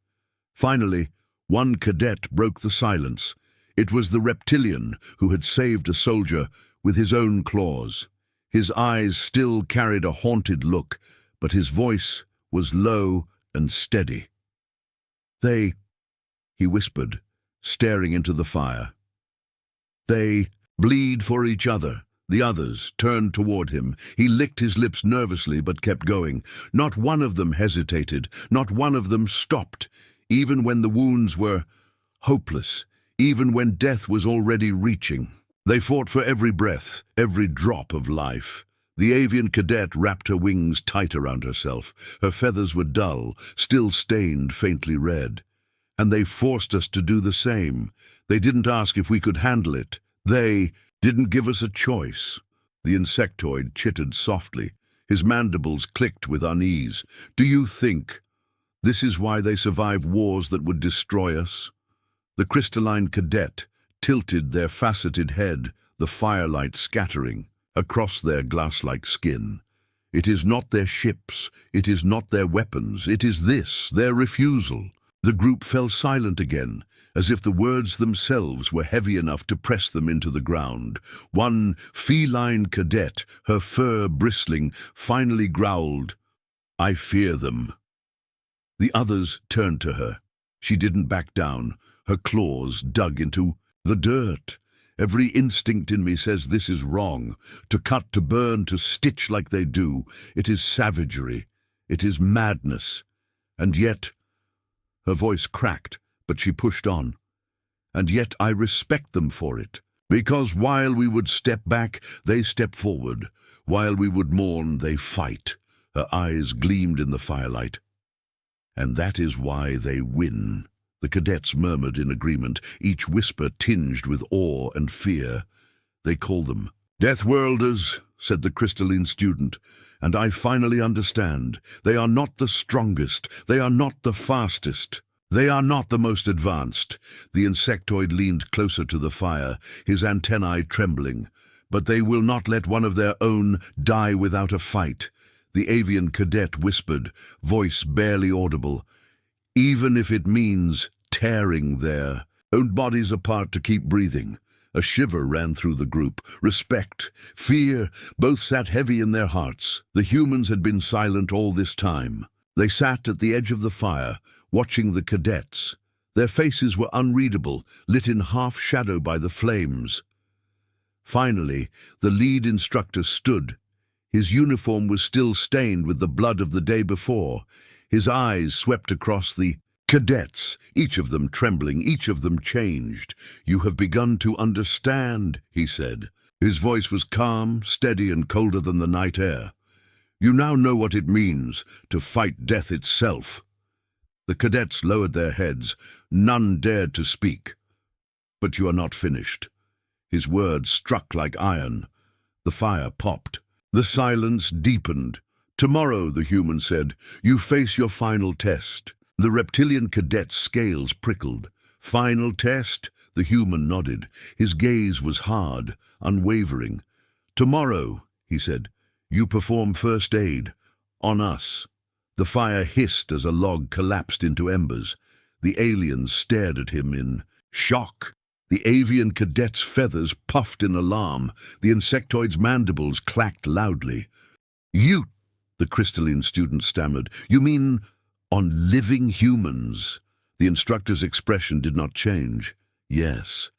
Finally, one cadet broke the silence. It was the reptilian who had saved a soldier with his own claws. His eyes still carried a haunted look, but his voice was low and steady. "They," he whispered, staring into the fire. "They bleed for each other. The others turned toward him. He licked his lips nervously but kept going. Not one of them hesitated. Not one of them stopped, even when the wounds were hopeless, even when death was already reaching. They fought for every breath, every drop of life. The avian cadet wrapped her wings tight around herself. Her feathers were dull, still stained faintly red. And they forced us to do the same. They didn't ask if we could handle it. They didn't give us a choice. The insectoid chittered softly. His mandibles clicked with unease. Do you think this is why they survive wars that would destroy us? The crystalline cadet tilted their faceted head, the firelight scattering across their glass-like skin. It is not their ships, it is not their weapons, it is this, their refusal. The group fell silent again, as if the words themselves were heavy enough to press them into the ground. One feline cadet, her fur bristling, finally growled, "I fear them." The others turned to her. She didn't back down. Her claws dug into the dirt. Every instinct in me says this is wrong. To cut, to burn, to stitch like they do. It is savagery. It is madness. And yet, her voice cracked, but she pushed on. And yet I respect them for it. Because while we would step back, they step forward. While we would mourn, they fight. Her eyes gleamed in the firelight. And that is why they win. The cadets murmured in agreement, each whisper tinged with awe and fear. They call them Deathworlders, said the crystalline student, and I finally understand. They are not the strongest. They are not the fastest. They are not the most advanced. The insectoid leaned closer to the fire, his antennae trembling. But they will not let one of their own die without a fight. The avian cadet whispered, voice barely audible, even if it means tearing their own bodies apart to keep breathing. A shiver ran through the group. Respect, fear, both sat heavy in their hearts. The humans had been silent all this time. They sat at the edge of the fire, watching the cadets. Their faces were unreadable, lit in half shadow by the flames. Finally, the lead instructor stood. His uniform was still stained with the blood of the day before. His eyes swept across the cadets, each of them trembling, each of them changed. You have begun to understand, he said. His voice was calm, steady, and colder than the night air. You now know what it means to fight death itself. The cadets lowered their heads. None dared to speak. But you are not finished. His words struck like iron. The fire popped. The silence deepened. Tomorrow, the human said, you face your final test. The reptilian cadet's scales prickled. Final test? The human nodded. His gaze was hard, unwavering. Tomorrow, he said, you perform first aid. On us. The fire hissed as a log collapsed into embers. The aliens stared at him in shock. The avian cadet's feathers puffed in alarm. The insectoid's mandibles clacked loudly. You, the crystalline student stammered. You mean on living humans? The instructor's expression did not change. Yes.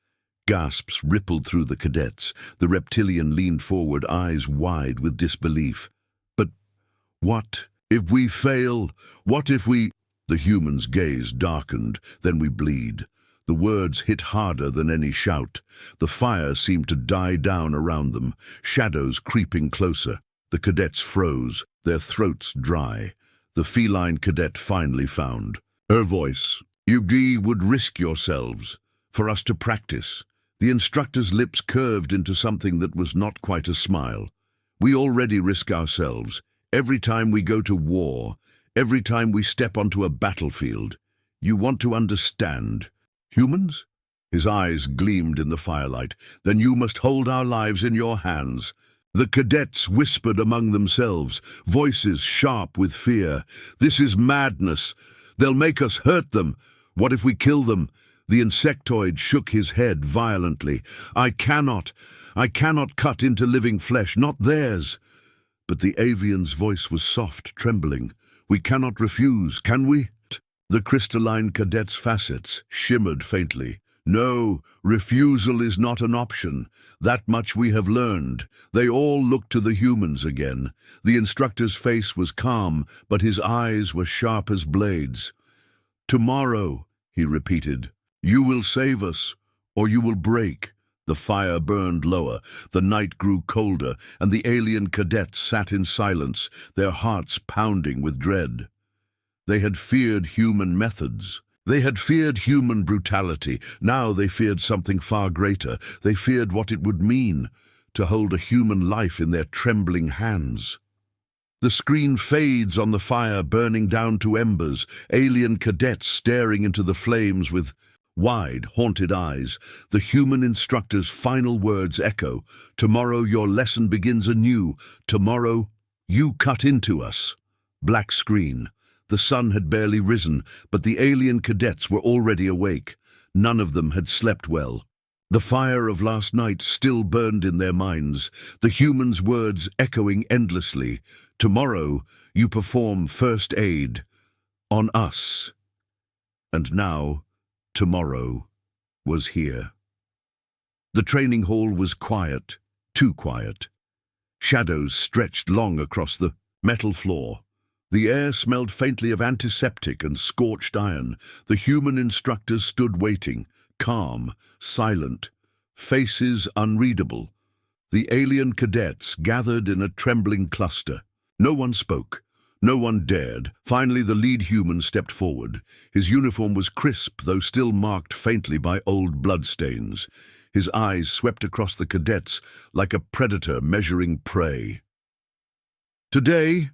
Gasps rippled through the cadets. The reptilian leaned forward, eyes wide with disbelief. But what if we fail? What if we... The human's gaze darkened. Then we bleed. The words hit harder than any shout. The fire seemed to die down around them, shadows creeping closer. The cadets froze, their throats dry. The feline cadet finally found her voice. You would risk yourselves for us to practice. The instructor's lips curved into something that was not quite a smile. We already risk ourselves. Every time we go to war, every time we step onto a battlefield. You want to understand. Humans? His eyes gleamed in the firelight. Then you must hold our lives in your hands. The cadets whispered among themselves, voices sharp with fear. This is madness. They'll make us hurt them. What if we kill them? The insectoid shook his head violently. I cannot cut into living flesh, not theirs. But the avian's voice was soft, trembling. We cannot refuse, can we? The crystalline cadet's facets shimmered faintly. No, refusal is not an option. That much we have learned. They all looked to the humans again. The instructor's face was calm, but his eyes were sharp as blades. "Tomorrow," he repeated, "you will save us, or you will break." The fire burned lower, the night grew colder, and the alien cadets sat in silence, their hearts pounding with dread. They had feared human methods. They had feared human brutality. Now they feared something far greater. They feared what it would mean to hold a human life in their trembling hands. The screen fades on the fire burning down to embers, alien cadets staring into the flames with wide, haunted eyes. The human instructor's final words echo, "Tomorrow your lesson begins anew. Tomorrow you cut into us." Black screen. The sun had barely risen, but the alien cadets were already awake. None of them had slept well. The fire of last night still burned in their minds, the humans' words echoing endlessly. "Tomorrow you perform first aid on us." And now, tomorrow was here. The training hall was quiet, too quiet. Shadows stretched long across the metal floor. The air smelled faintly of antiseptic and scorched iron. The human instructors stood waiting, calm, silent, faces unreadable. The alien cadets gathered in a trembling cluster. No one spoke. No one dared. Finally, the lead human stepped forward. His uniform was crisp, though still marked faintly by old bloodstains. His eyes swept across the cadets like a predator measuring prey. "Today,"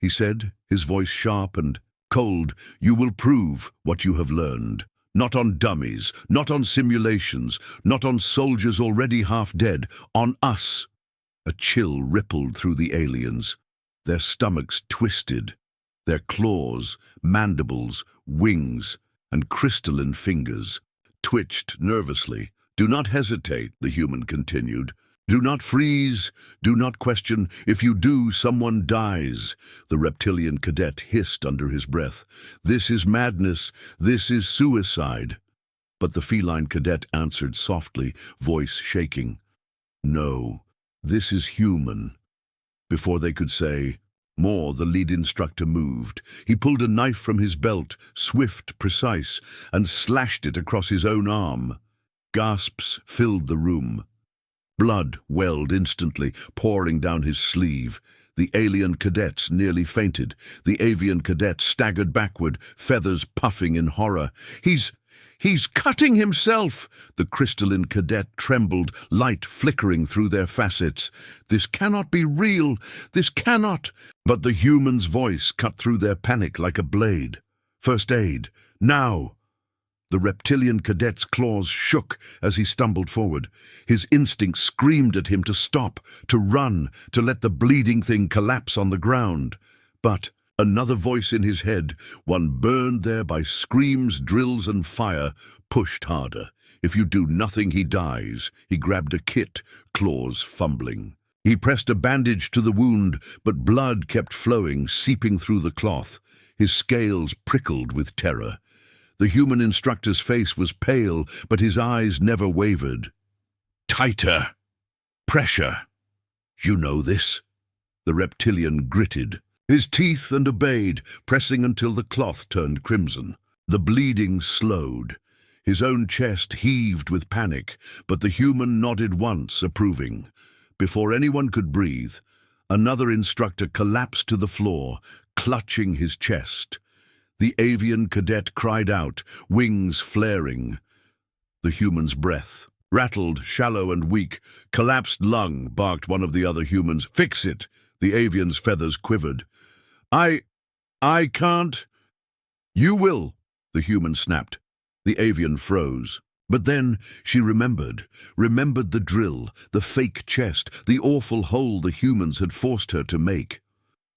he said, his voice sharp and cold, "you will prove what you have learned. Not on dummies, not on simulations, not on soldiers already half dead, on us." A chill rippled through the aliens. Their stomachs twisted, their claws, mandibles, wings, and crystalline fingers twitched nervously. "Do not hesitate," the human continued. "Do not freeze, do not question. If you do, someone dies." The reptilian cadet hissed under his breath. "This is madness, this is suicide." But the feline cadet answered softly, voice shaking, "No, this is human." Before they could say more, the lead instructor moved. He pulled a knife from his belt, swift, precise, and slashed it across his own arm. Gasps filled the room. Blood welled instantly, pouring down his sleeve. The alien cadets nearly fainted. The avian cadet staggered backward, feathers puffing in horror. He's cutting himself!" The crystalline cadet trembled, light flickering through their facets. "This cannot be real! This cannot!" But the human's voice cut through their panic like a blade. "First aid, now!" The reptilian cadet's claws shook as he stumbled forward. His instinct screamed at him to stop, to run, to let the bleeding thing collapse on the ground. But another voice in his head, one burned there by screams, drills, and fire, pushed harder. "If you do nothing, he dies." He grabbed a kit, claws fumbling. He pressed a bandage to the wound, but blood kept flowing, seeping through the cloth. His scales prickled with terror. The human instructor's face was pale, but his eyes never wavered. "Tighter! Pressure! You know this." The reptilian gritted his teeth and obeyed, pressing until the cloth turned crimson. The bleeding slowed. His own chest heaved with panic, but the human nodded once, approving. Before anyone could breathe, another instructor collapsed to the floor, clutching his chest. The avian cadet cried out, wings flaring. The human's breath rattled, shallow and weak. "Collapsed lung," barked one of the other humans. "Fix it." The avian's feathers quivered. I can't." "You will," the human snapped. The avian froze. But then she remembered the drill, the fake chest, the awful hole the humans had forced her to make.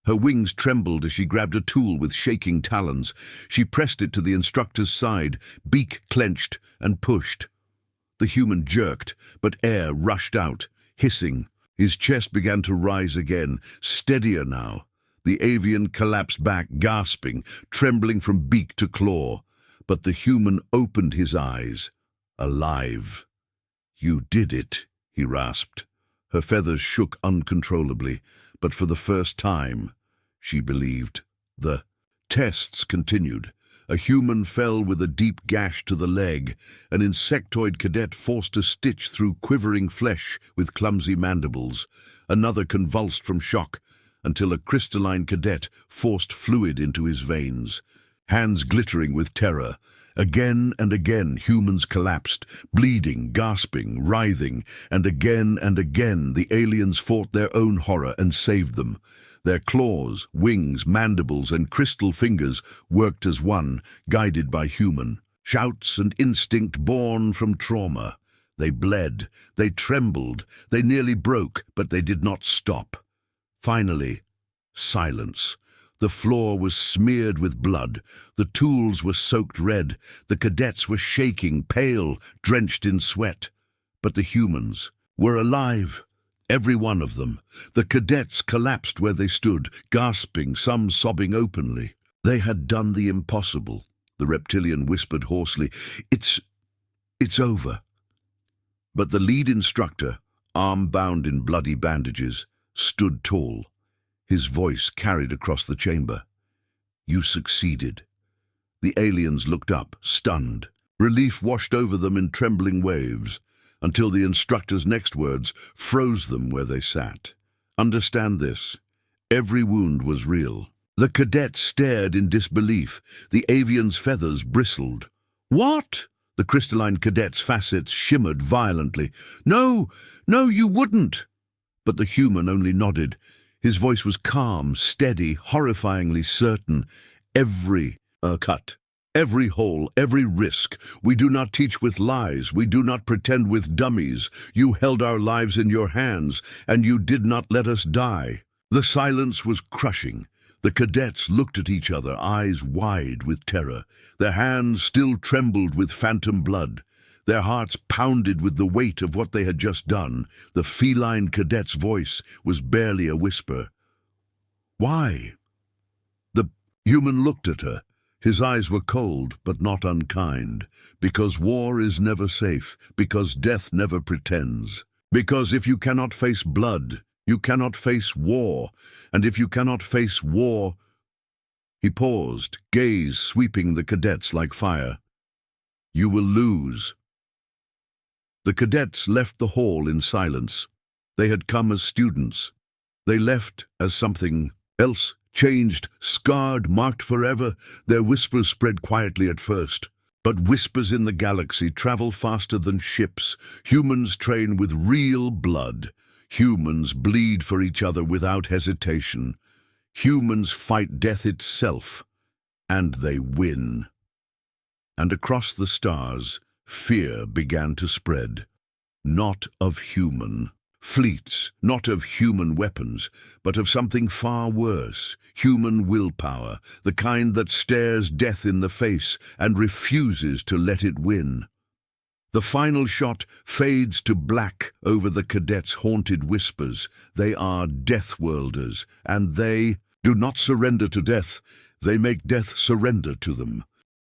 Her wings trembled as she grabbed a tool with shaking talons. She pressed it to the instructor's side, beak clenched, and pushed. The human jerked, but air rushed out, hissing. His chest began to rise again, steadier now. The avian collapsed back, gasping, trembling from beak to claw. But the human opened his eyes. alive. "You did it," he rasped. Her feathers shook uncontrollably, but for the first time, she believed. The tests continued. A human fell with a deep gash to the leg, an insectoid cadet forced a stitch through quivering flesh with clumsy mandibles. Another convulsed from shock, until a crystalline cadet forced fluid into his veins. Hands glittering with terror. Again and again humans collapsed, bleeding, gasping, writhing, and again the aliens fought their own horror and saved them. Their claws, wings, mandibles, and crystal fingers worked as one, guided by human. Shouts and instinct born from trauma. They bled, they trembled, they nearly broke, but they did not stop. Finally, silence. The floor was smeared with blood. The tools were soaked red. The cadets were shaking, pale, drenched in sweat. But the humans were alive. Every one of them. The cadets collapsed where they stood, gasping, some sobbing openly. They had done the impossible. The reptilian whispered hoarsely, It's over." But the lead instructor, arm bound in bloody bandages, stood tall. His voice carried across the chamber. "You succeeded." The aliens looked up, stunned. Relief washed over them in trembling waves, until the instructor's next words froze them where they sat. "Understand this. Every wound was real." The cadet stared in disbelief. The avian's feathers bristled. "What?" The crystalline cadet's facets shimmered violently. No, you wouldn't." But the human only nodded. His voice was calm, steady, horrifyingly certain. "Every cut, every hole, every risk. We do not teach with lies. We do not pretend with dummies. You held our lives in your hands, and you did not let us die." The silence was crushing. The cadets looked at each other, eyes wide with terror. Their hands still trembled with phantom blood. Their hearts pounded with the weight of what they had just done. The feline cadet's voice was barely a whisper. "Why?" The human looked at her. His eyes were cold, but not unkind. "Because war is never safe. Because death never pretends. Because if you cannot face blood, you cannot face war. And if you cannot face war—" He paused, gaze sweeping the cadets like fire. "You will lose." The cadets left the hall in silence. They had come as students. They left as something else, changed, scarred, marked forever. Their whispers spread quietly at first. But whispers in the galaxy travel faster than ships. Humans train with real blood. Humans bleed for each other without hesitation. Humans fight death itself, and they win. And across the stars, fear began to spread. Not of human fleets, not of human weapons, but of something far worse, human willpower, the kind that stares death in the face and refuses to let it win. The final shot fades to black over the cadets' haunted whispers. They are Deathworlders, and they do not surrender to death. They make death surrender to them.